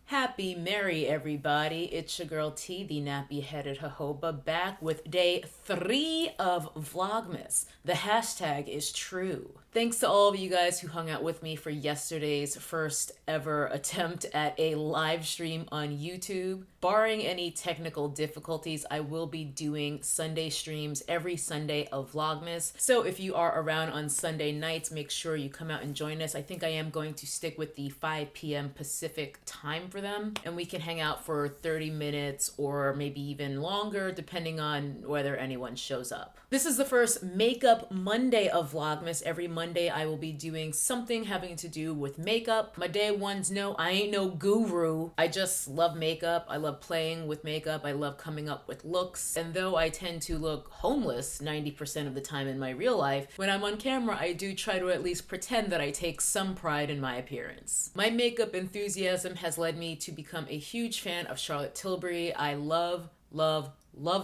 Happy Merry everybody, it's your girl T, the nappy-headed jojoba, back with day 3 of Vlogmas. The hashtag is true. Thanks to all of you guys who hung out with me for yesterday's first ever attempt at a live stream on YouTube. Barring any technical difficulties, I will be doing Sunday streams every Sunday of Vlogmas. So if you are around on Sunday nights, make sure you come out and join us. I think I am going to stick with the 5 p.m. Pacific time for them, and we can hang out for 30 minutes or maybe even longer depending on whether anyone shows up. This is the first Makeup Monday of Vlogmas. Every Monday I will be doing something having to do with makeup. My day ones know I ain't no guru. I just love makeup. I love playing with makeup. I love coming up with looks. And though I tend to look homeless 90% of the time in my real life, when I'm on camera I do try to at least pretend that I take some pride in my appearance. My makeup enthusiasm has led me to become a huge fan of Charlotte Tilbury. I love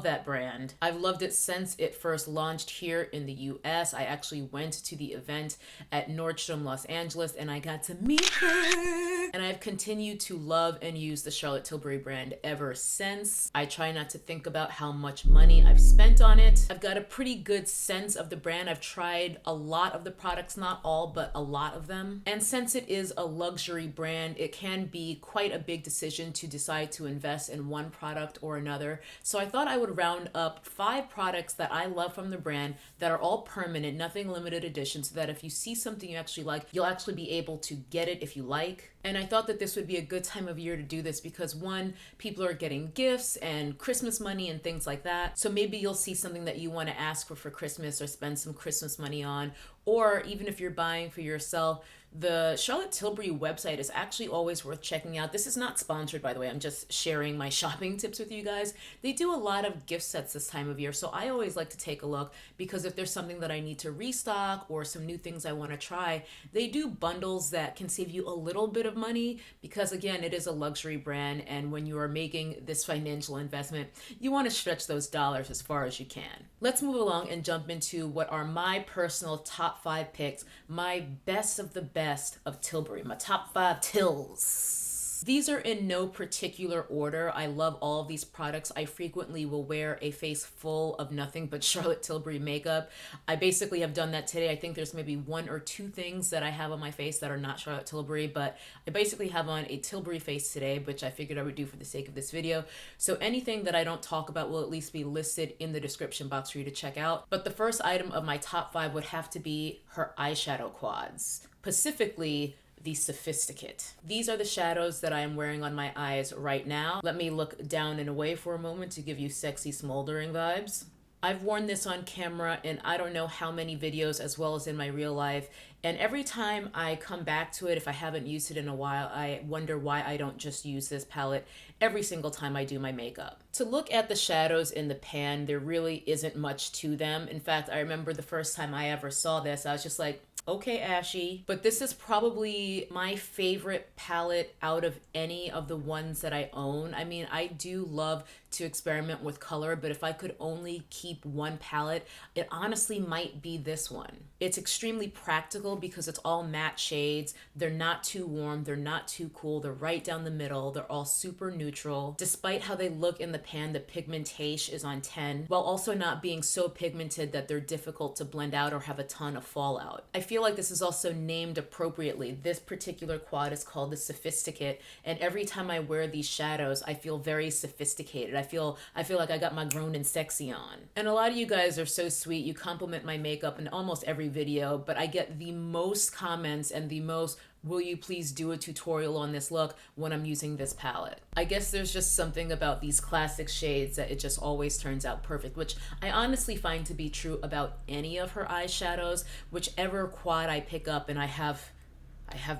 that brand. I've loved it since it first launched here in the US. I actually went to the event at Nordstrom Los Angeles and I got to meet her. And I've continued to love and use the Charlotte Tilbury brand ever since. I try not to think about how much money I've spent on it. I've got a pretty good sense of the brand. I've tried a lot of the products, not all, but a lot of them. And since it is a luxury brand, it can be quite a big decision to decide to invest in one product or another. So I thought I would round up 5 products that I love from the brand that are all permanent, nothing limited edition, so that if you see something you actually like, you'll actually be able to get it if you like. And I thought that this would be a good time of year to do this because one, people are getting gifts and Christmas money and things like that. So maybe you'll see something that you want to ask for Christmas or spend some Christmas money on. Or even if you're buying for yourself, the Charlotte Tilbury website is actually always worth checking out. This is not sponsored, by the way. I'm just sharing my shopping tips with you guys. They do a lot of gift sets this time of year, so I always like to take a look because if there's something that I need to restock or some new things I want to try, they do bundles that can save you a little bit of money because, again, it is a luxury brand, and when you are making this financial investment, you want to stretch those dollars as far as you can. Let's move along and jump into what are my personal top 5 picks, my best of the best of Tilbury, my top 5 Tills. These are in no particular order. I love all of these products. I frequently will wear a face full of nothing but Charlotte Tilbury makeup. I basically have done that today. I think there's maybe 1 or 2 things that I have on my face that are not Charlotte Tilbury, but I basically have on a Tilbury face today, which I figured I would do for the sake of this video. So anything that I don't talk about will at least be listed in the description box for you to check out. But the first item of my top 5 would have to be her eyeshadow quads, specifically the Sophisticate. These are the shadows that I am wearing on my eyes right now. Let me look down and away for a moment to give you sexy smoldering vibes. I've worn this on camera in I don't know how many videos as well as in my real life, and every time I come back to it, if I haven't used it in a while, I wonder why I don't just use this palette every single time I do my makeup. To look at the shadows in the pan, there really isn't much to them. In fact, I remember the first time I ever saw this, I was just like, okay, Ashy. But this is probably my favorite palette out of any of the ones that I own. I mean, I do love to experiment with color, but if I could only keep one palette, it honestly might be this one. It's extremely practical because it's all matte shades. They're not too warm, they're not too cool, they're right down the middle, they're all super neutral. Despite how they look in the pan, the pigmentation is on 10, while also not being so pigmented that they're difficult to blend out or have a ton of fallout. I feel like this is also named appropriately. This particular quad is called the Sophisticate, and every time I wear these shadows, I feel very sophisticated. I feel like I got my grown and sexy on. And a lot of you guys are so sweet. You compliment my makeup in almost every video, but I get the most comments and the most, will you please do a tutorial on this look, when I'm using this palette. I guess there's just something about these classic shades that it just always turns out perfect, which I honestly find to be true about any of her eyeshadows. Whichever quad I pick up, and I have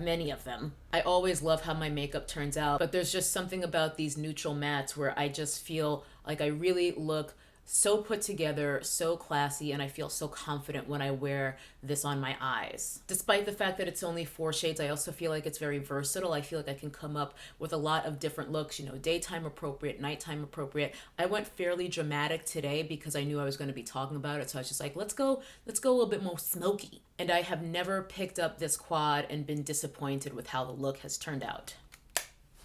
many of them, I always love how my makeup turns out, but there's just something about these neutral mattes where I just feel like I really look so put together, so classy, and I feel so confident when I wear this on my eyes. Despite the fact that it's only 4 shades, I also feel like it's very versatile. I feel like I can come up with a lot of different looks, you know, daytime appropriate, nighttime appropriate. I went fairly dramatic today because I knew I was going to be talking about it, so I was just like, let's go a little bit more smoky. And I have never picked up this quad and been disappointed with how the look has turned out.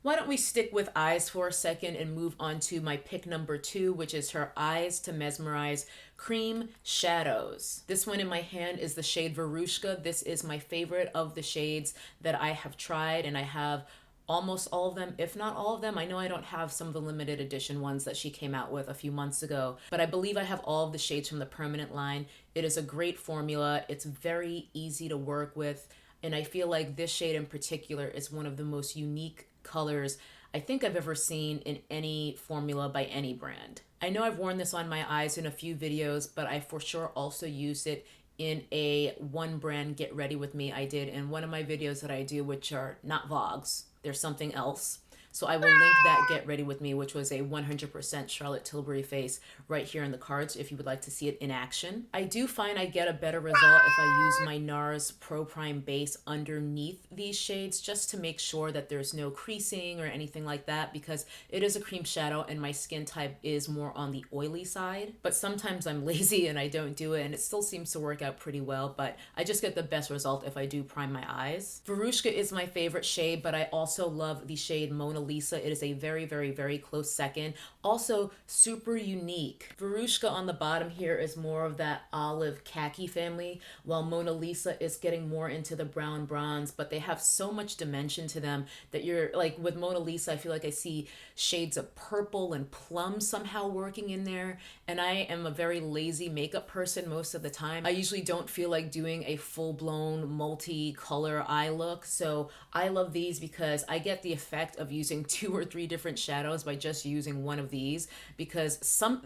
Why don't we stick with eyes for a second and move on to my pick number 2, which is her Eyes to Mesmerize Cream Shadows. This one in my hand is the shade Verushka. This is my favorite of the shades that I have tried, and I have almost all of them, if not all of them. I know I don't have some of the limited edition ones that she came out with a few months ago, but I believe I have all of the shades from the permanent line. It is a great formula. It's very easy to work with, and I feel like this shade in particular is one of the most unique colors I think I've ever seen in any formula by any brand. I know I've worn this on my eyes in a few videos, but I for sure also used it in a one brand get ready with me I did in one of my videos that I do, which are not vlogs. There's something else. So I will link that get ready with me, which was a 100% Charlotte Tilbury face, right here in the cards if you would like to see it in action. I do find I get a better result if I use my NARS Pro Prime base underneath these shades, just to make sure that there's no creasing or anything like that, because it is a cream shadow and my skin type is more on the oily side. But sometimes I'm lazy and I don't do it, and it still seems to work out pretty well, but I just get the best result if I do prime my eyes. Verushka is my favorite shade, but I also love the shade Mona Lisa. It is a very, very, very close second. Also super unique. Verushka on the bottom here is more of that olive khaki family, while Mona Lisa is getting more into the brown bronze, but they have so much dimension to them that you're like, with Mona Lisa, I feel like I see shades of purple and plum somehow working in there. And I am a very lazy makeup person most of the time. I usually don't feel like doing a full-blown multi-color eye look. So I love these because I get the effect of using 2 or 3 different shadows by just using one of these, because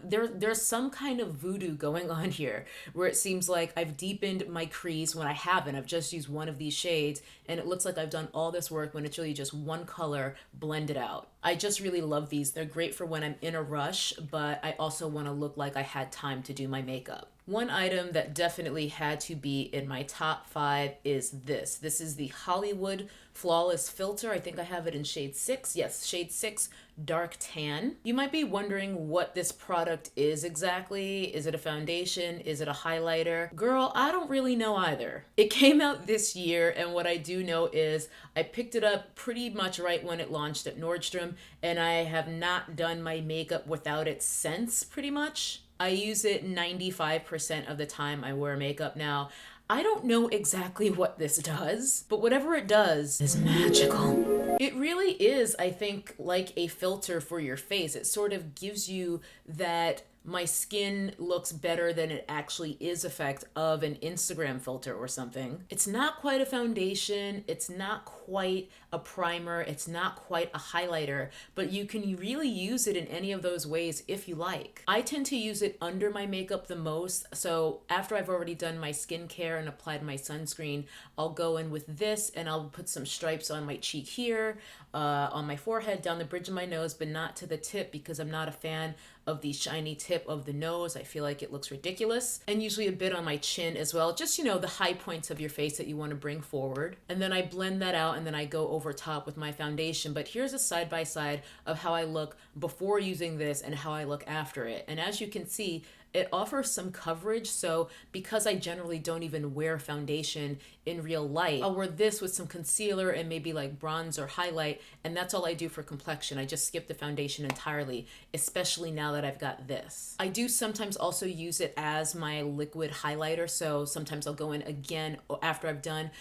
there's some kind of voodoo going on here where it seems like I've deepened my crease when I haven't. I've just used one of these shades and it looks like I've done all this work when it's really just one color blended out. I just really love these. They're great for when I'm in a rush, but I also want to look like I had time to do my makeup. One item that definitely had to be in my top 5 is this. This is the Hollywood Flawless Filter. I think I have it in shade 6. Yes, shade 6, Dark Tan. You might be wondering what this product is exactly. Is it a foundation? Is it a highlighter? Girl, I don't really know either. It came out this year, and what I do know is I picked it up pretty much right when it launched at Nordstrom, and I have not done my makeup without it since, pretty much. I use it 95% of the time I wear makeup now. I don't know exactly what this does, but whatever it does is magical. It really is, I think, like a filter for your face. It sort of gives you that my skin looks better than it actually is effect of an Instagram filter or something. It's not quite a foundation, it's not quite a primer, it's not quite a highlighter, but you can really use it in any of those ways if you like. I tend to use it under my makeup the most, so after I've already done my skincare and applied my sunscreen, I'll go in with this and I'll put some stripes on my cheek here, on my forehead, down the bridge of my nose, but not to the tip, because I'm not a fan of the shiny tip of the nose. I feel like it looks ridiculous. And usually a bit on my chin as well. Just, you know, the high points of your face that you want to bring forward. And then I blend that out and then I go over top with my foundation. But here's a side by side of how I look before using this and how I look after it. And as you can see, it offers some coverage, so because I generally don't even wear foundation in real life, I'll wear this with some concealer and maybe like bronze or highlight, and that's all I do for complexion. I just skip the foundation entirely, especially now that I've got this. I do sometimes also use it as my liquid highlighter, so sometimes I'll go in again after I've done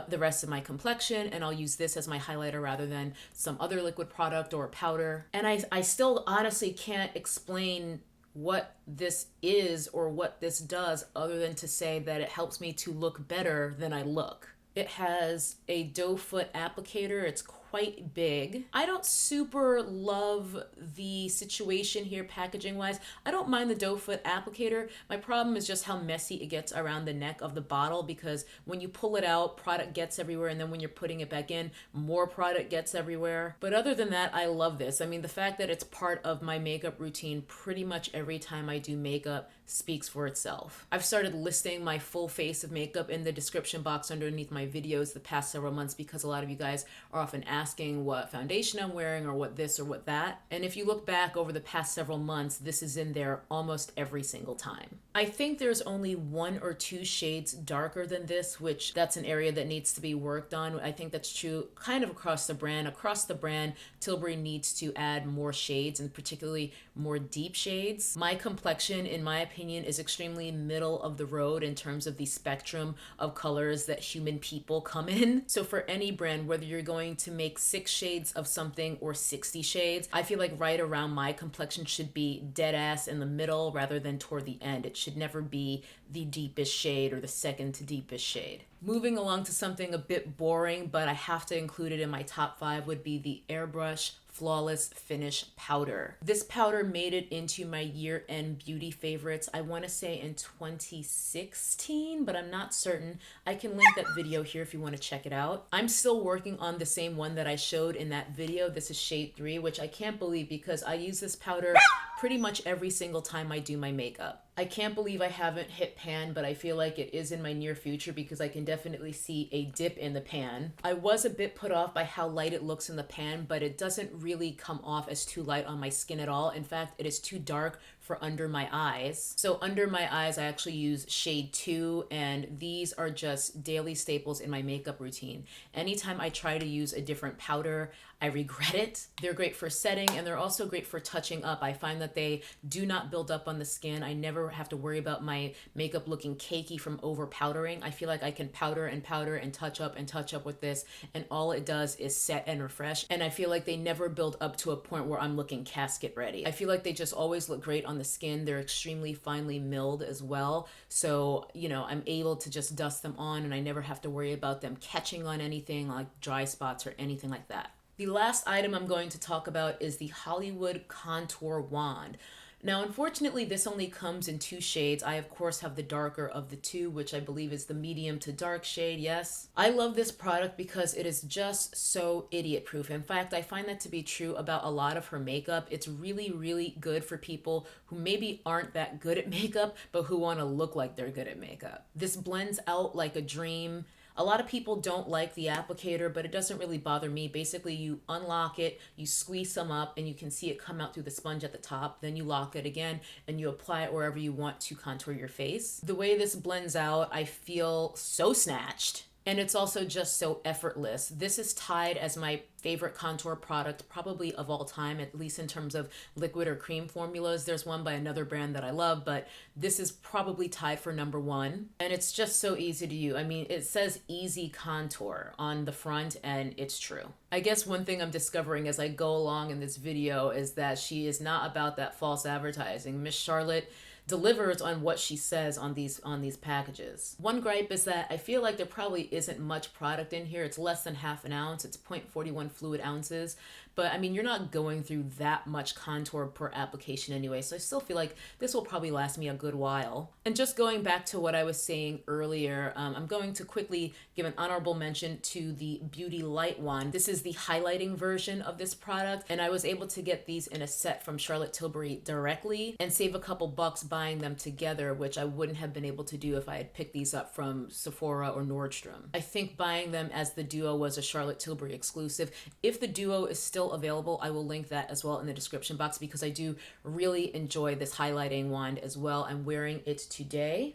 the rest of my complexion, and I'll use this as my highlighter rather than some other liquid product or powder. And I still honestly can't explain what this is or what this does other than to say that it helps me to look better than I look. It has a doe foot applicator. It's quite big. I don't super love the situation here packaging wise. I don't mind the doe foot applicator. My problem is just how messy it gets around the neck of the bottle, because when you pull it out, product gets everywhere, and then when you're putting it back in, more product gets everywhere. But other than that, I love this. I mean, the fact that it's part of my makeup routine pretty much every time I do makeup speaks for itself. I've started listing my full face of makeup in the description box underneath my videos the past several months, because a lot of you guys are often asking asking what foundation I'm wearing or what this or what that. And if you look back over the past several months, this is in there almost every single time. I think there's only 1 or 2 shades darker than this, which that's an area that needs to be worked on. I think that's true kind of across the brand. Across the brand, Tilbury needs to add more shades, and particularly more deep shades. My complexion, in my opinion, is extremely middle of the road in terms of the spectrum of colors that human people come in. So for any brand, whether you're going to make 6 shades of something or 60 shades, I feel like right around my complexion should be dead ass in the middle rather than toward the end. It should never be the deepest shade or the second to deepest shade. Moving along to something a bit boring, but I have to include it in my top 5, would be the Airbrush Flawless Finish Powder. This powder made it into my year-end beauty favorites, I want to say in 2016, but I'm not certain. I can link that video here if you want to check it out. I'm still working on the same one that I showed in that video. This is shade 3, which I can't believe because I use this powder pretty much every single time I do my makeup. I can't believe I haven't hit pan, but I feel like it is in my near future because I can definitely see a dip in the pan. I was a bit put off by how light it looks in the pan, but it doesn't really come off as too light on my skin at all. In fact, it is too dark for under my eyes. So under my eyes, I actually use shade 2, and these are just daily staples in my makeup routine. Anytime I try to use a different powder, I regret it. They're great for setting, and they're also great for touching up. I find that they do not build up on the skin. I never have to worry about my makeup looking cakey from over powdering. I feel like I can powder and powder and touch up with this, and all it does is set and refresh. And I feel like they never build up to a point where I'm looking casket ready. I feel like they just always look great on the skin. They're extremely finely milled as well. So, you know, I'm able to just dust them on, and I never have to worry about them catching on anything like dry spots or anything like that. The last item I'm going to talk about is the Hollywood Contour Wand. Now, unfortunately, this only comes in 2 shades. I, of course, have the darker of the 2, which I believe is the medium to dark shade, yes. I love this product because it is just so idiot-proof. In fact, I find that to be true about a lot of her makeup. It's really, really good for people who maybe aren't that good at makeup, but who want to look like they're good at makeup. This blends out like a dream. A lot of people don't like the applicator, but it doesn't really bother me. Basically, you unlock it, you squeeze some up, and you can see it come out through the sponge at the top. Then you lock it again, and you apply it wherever you want to contour your face. The way this blends out, I feel so snatched. And it's also just so effortless. This is tied as my favorite contour product probably of all time, at least in terms of liquid or cream formulas. There's one by another brand that I love, but this is probably tied for number 1. And it's just so easy to use. I mean, it says easy contour on the front, and it's true. I guess one thing I'm discovering as I go along in this video is that she is not about that false advertising. Miss Charlotte delivers on what she says on these packages. One gripe is that I feel like there probably isn't much product in here. It's less than half an ounce. It's 0.41 fluid ounces. But I mean, you're not going through that much contour per application anyway. So I still feel like this will probably last me a good while. And just going back to what I was saying earlier, I'm going to quickly give an honorable mention to the Beauty Light Wand. This is the highlighting version of this product. And I was able to get these in a set from Charlotte Tilbury directly and save a couple bucks buying them together, which I wouldn't have been able to do if I had picked these up from Sephora or Nordstrom. I think buying them as the duo was a Charlotte Tilbury exclusive. If the duo is still available, I will link that as well in the description box because I do really enjoy this highlighting wand as well. I'm wearing it today,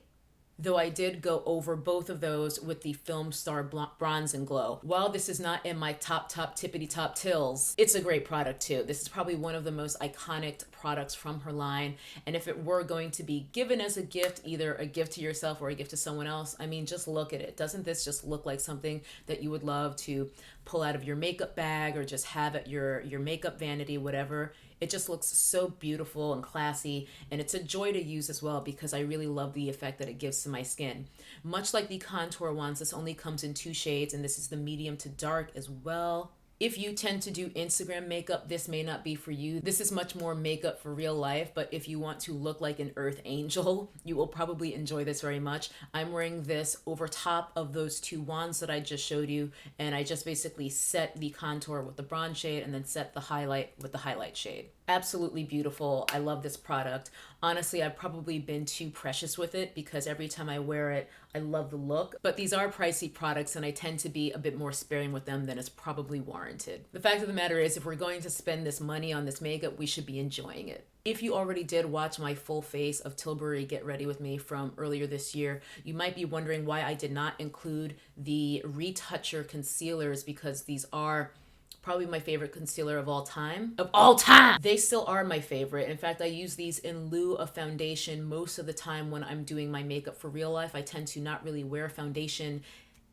though I did go over both of those with the Filmstar Bronze and Glow. While this is not in my top tippity top tills, it's a great product too. This is probably one of the most iconic products from her line. And if it were going to be given as a gift, either a gift to yourself or a gift to someone else, I mean, just look at it. Doesn't this just look like something that you would love to pull out of your makeup bag or just have at your makeup vanity, whatever? It just looks so beautiful and classy, and it's a joy to use as well because I really love the effect that it gives to my skin. Much like the contour ones, this only comes in 2 shades, and this is the medium to dark as well. If you tend to do Instagram makeup, this may not be for you. This is much more makeup for real life, but if you want to look like an earth angel, you will probably enjoy this very much. I'm wearing this over top of those 2 wands that I just showed you, and I just basically set the contour with the bronze shade and then set the highlight with the highlight shade. Absolutely beautiful. I love this product. Honestly, I've probably been too precious with it because every time I wear it, I love the look, but these are pricey products and I tend to be a bit more sparing with them than is probably warranted. The fact of the matter is, if we're going to spend this money on this makeup, we should be enjoying it. If you already did watch my full face of Tilbury Get Ready With Me from earlier this year, you might be wondering why I did not include the Retoucher Concealers, because these are probably my favorite concealer of all time. Of all time! They still are my favorite. In fact, I use these in lieu of foundation most of the time when I'm doing my makeup for real life. I tend to not really wear foundation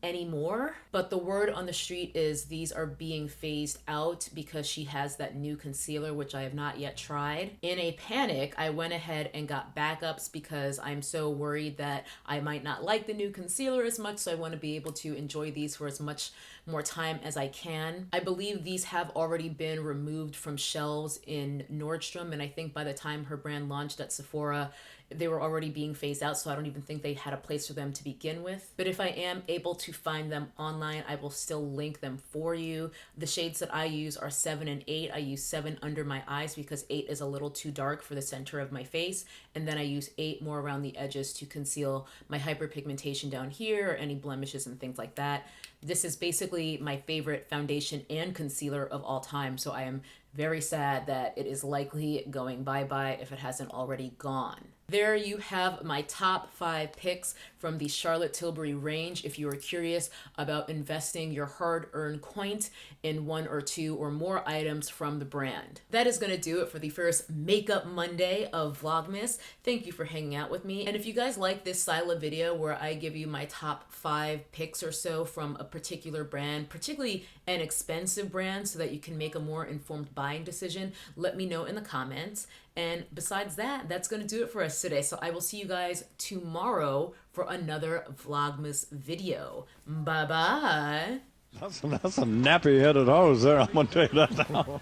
anymore, but the word on the street is these are being phased out because she has that new concealer, which I have not yet tried. In a panic, I went ahead and got backups because I'm so worried that I might not like the new concealer as much, so I want to be able to enjoy these for as much more time as I can. I believe these have already been removed from shelves in Nordstrom, and I think by the time her brand launched at Sephora, they were already being phased out, so I don't even think they had a place for them to begin with. But if I am able to find them online, I will still link them for you. The shades that I use are 7 and 8. I use 7 under my eyes because 8 is a little too dark for the center of my face, and then I use 8 more around the edges to conceal my hyperpigmentation down here or any blemishes and things like that. This is basically my favorite foundation and concealer of all time, so I am very sad that it is likely going bye-bye if it hasn't already gone. There you have my top 5 picks from the Charlotte Tilbury range if you are curious about investing your hard-earned coins in 1 or 2 or more items from the brand. That is going to do it for the first Makeup Monday of Vlogmas. Thank you for hanging out with me. And if you guys like this style of video where I give you my top 5 picks or so from a particular brand, particularly an expensive brand, so that you can make a more informed buying decision, let me know in the comments. And besides that, that's going to do it for us today. So I will see you guys tomorrow for another Vlogmas video. Bye-bye. That's a nappy-headed hose there, I'm going to tell you that now.